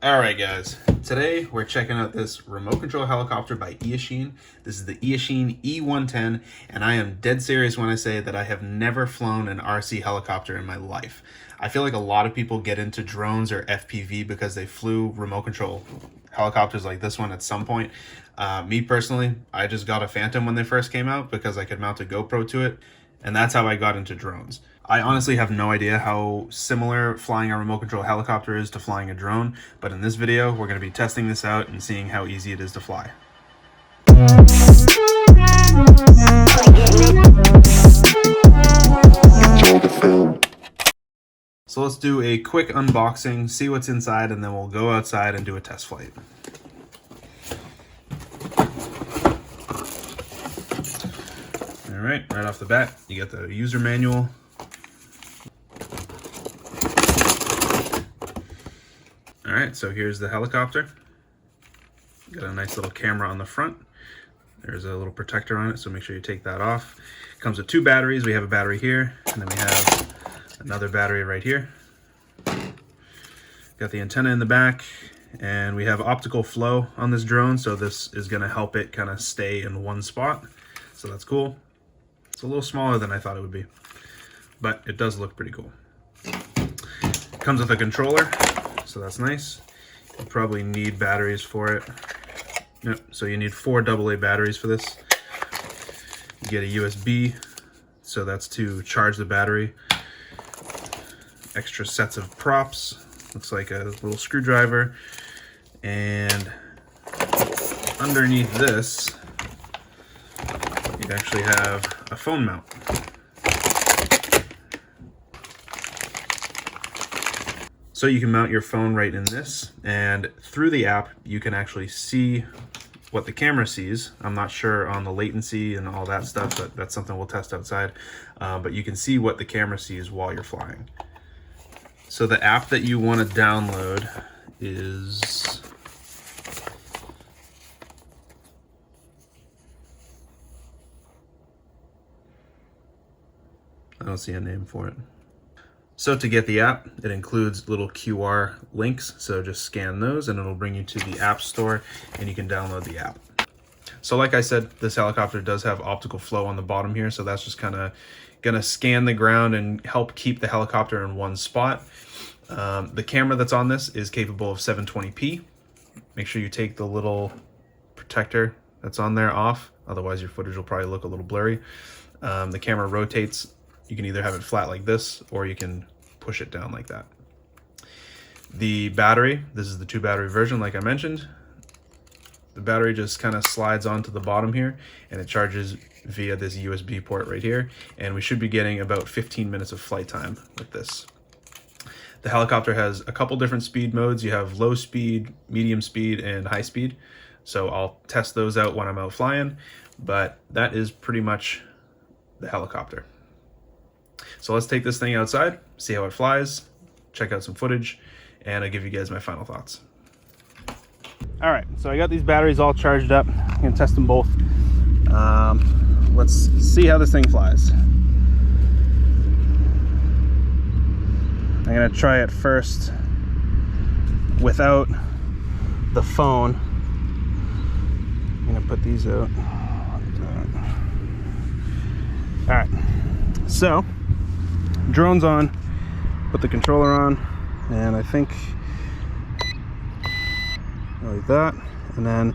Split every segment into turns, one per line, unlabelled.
Alright guys, today we're checking out this remote control helicopter by Eachine. This is the Eachine E110, and I am dead serious when I say that I have never flown an RC helicopter in my life. I feel like a lot of people get into drones or FPV because they flew remote control helicopters like this one at some point. Me personally, I just got a Phantom when they first came out because I could mount a GoPro to it, and that's how I got into drones. I honestly have no idea how similar flying a remote control helicopter is to flying a drone, but in this video, we're going to be testing this out and seeing how easy it is to fly. So let's do a quick unboxing, see what's inside, and then we'll go outside and do a test flight. All right off the bat, you get the user manual. All right, so here's the helicopter. Got a nice little camera on the front. There's a little protector on it, so make sure you take that off. Comes with two batteries. We have a battery here, and then we have another battery right here. Got the antenna in the back, and we have optical flow on this drone, so this is gonna help it kind of stay in one spot. So that's cool. It's a little smaller than I thought it would be, but it does look pretty cool. Comes with a controller, so that's nice. You probably need batteries for it. Yep, so you need 4 AA batteries for this. You get a USB, so that's to charge the battery. Extra sets of props. Looks like a little screwdriver. And underneath this, you actually have a phone mount. So you can mount your phone right in this, and through the app, you can actually see what the camera sees. I'm not sure on the latency and all that stuff, but that's something we'll test outside. But you can see what the camera sees while you're flying. So the app that you want to download is... I don't see a name for it. So to get the app, it includes little QR links. So just scan those and it'll bring you to the App Store and you can download the app. So like I said, this helicopter does have optical flow on the bottom here. So that's just kind of gonna scan the ground and help keep the helicopter in one spot. The camera that's on this is capable of 720p. Make sure you take the little protector that's on there off. Otherwise your footage will probably look a little blurry. The camera rotates. You can either have it flat like this, or you can push it down like that. The battery, this is the 2 battery version, like I mentioned. The battery just kind of slides onto the bottom here, and it charges via this USB port right here. And we should be getting about 15 minutes of flight time with this. The helicopter has a couple different speed modes. You have low speed, medium speed, and high speed. So I'll test those out when I'm out flying, but that is pretty much the helicopter. So let's take this thing outside, see how it flies, check out some footage, and I'll give you guys my final thoughts. All right, so I got these batteries all charged up. I'm gonna test them both. Let's see how this thing flies. I'm gonna try it first without the phone. I'm gonna put these out. All right, so drone's on, put the controller on, and I think like that, and then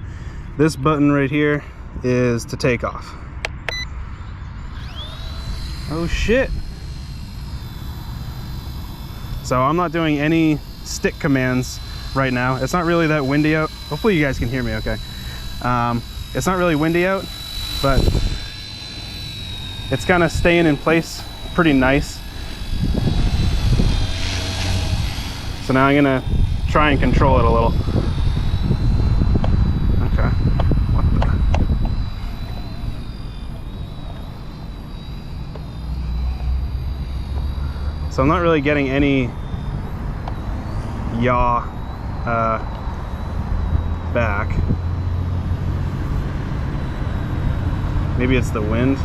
this button right here is to take off. Oh shit. So I'm not doing any stick commands right now. It's not really that windy out. Hopefully you guys can hear me okay. It's not really windy out, but it's kind of staying in place pretty nice. So now I'm gonna try and control it a little. Okay. What the? So I'm not really getting any yaw back. Maybe it's the wind.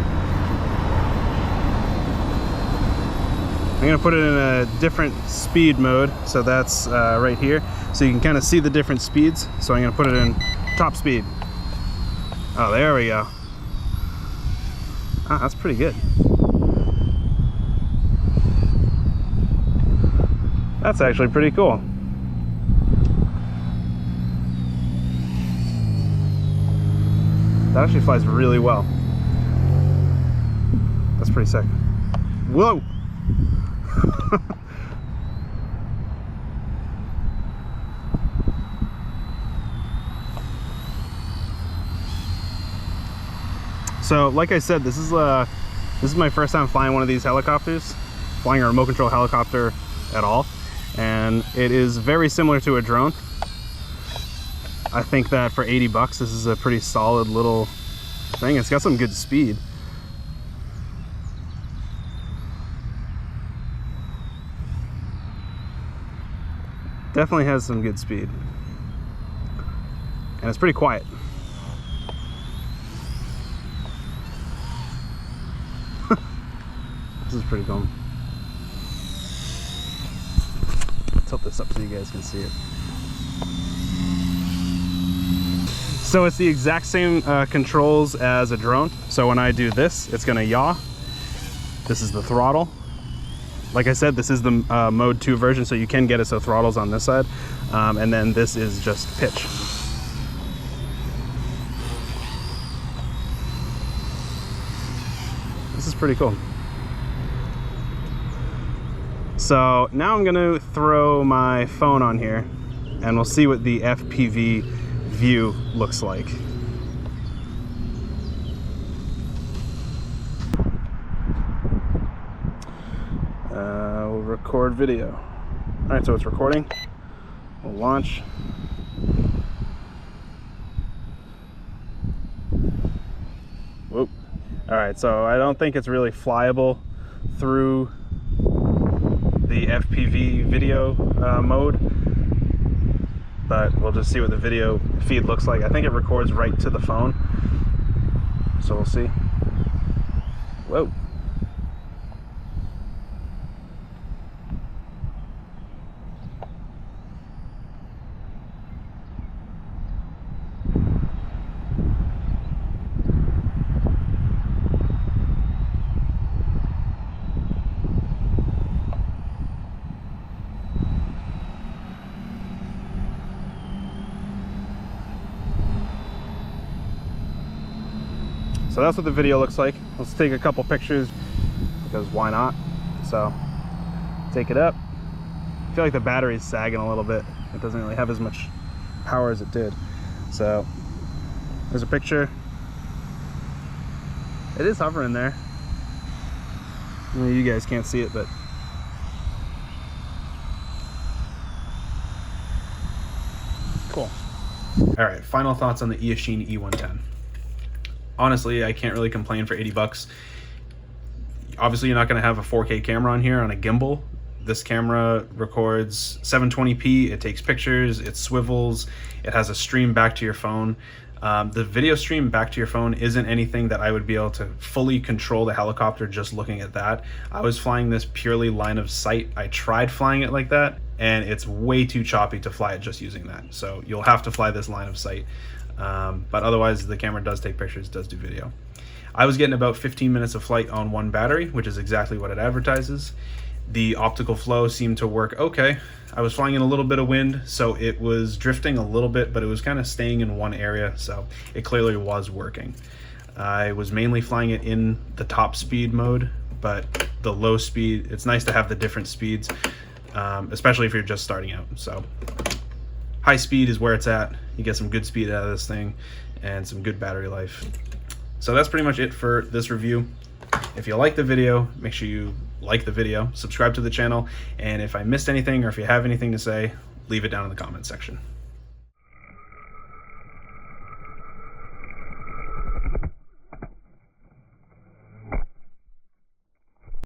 I'm gonna put it in a different speed mode, so that's right here. so you can kind of see the different speeds. So I'm going to put it in top speed. Oh, there we go. Ah, that's pretty good. That's actually pretty cool. That actually flies really well. That's pretty sick. Whoa! So, like I said, this is my first time flying one of these helicopters, flying a remote control helicopter at all, and it is very similar to a drone. I think that for 80 bucks, this is a pretty solid little thing. It's got some good speed. Definitely has some good speed. And it's pretty quiet. This is pretty cool. Tilt this up so you guys can see it. So it's the exact same controls as a drone. So when I do this, it's gonna yaw. This is the throttle. Like I said, this is the mode 2 version, so you can get it so throttle's on this side. And then this is just pitch. This is pretty cool. So now I'm gonna throw my phone on here and we'll see what the FPV view looks like. We'll record video. All right, so it's recording. We'll launch. Whoop. All right, so I don't think it's really flyable through the FPV video mode, but we'll just see what the video feed looks like. I think it records right to the phone, so we'll see. Whoa. So that's what the video looks like. Let's take a couple pictures because why not? So take it up. I feel like the battery's sagging a little bit. It doesn't really have as much power as it did. So there's a picture. It is hovering there. Maybe you guys can't see it, but cool. All right, final thoughts on the Eachine E110. Honestly, I can't really complain for 80 bucks. Obviously, you're not going to have a 4K camera on here on a gimbal. This camera records 720p, it takes pictures, it swivels, it has a stream back to your phone. The video stream back to your phone isn't anything that I would be able to fully control the helicopter just looking at that. I was flying this purely line of sight. I tried flying it like that, and it's way too choppy to fly it just using that. So you'll have to fly this line of sight. But otherwise the camera does take pictures, does do video. I was getting about 15 minutes of flight on one battery, which is exactly what it advertises. The optical flow seemed to work okay. I was flying in a little bit of wind, so it was drifting a little bit, but it was kind of staying in one area, so it clearly was working. I was mainly flying it in the top speed mode, but the low speed, it's nice to have the different speeds, especially if you're just starting out. So high speed is where it's at. You get some good speed out of this thing and some good battery life. So that's pretty much it for this review. If you like the video, make sure you like the video, subscribe to the channel, and if I missed anything or if you have anything to say, leave it down in the comment section.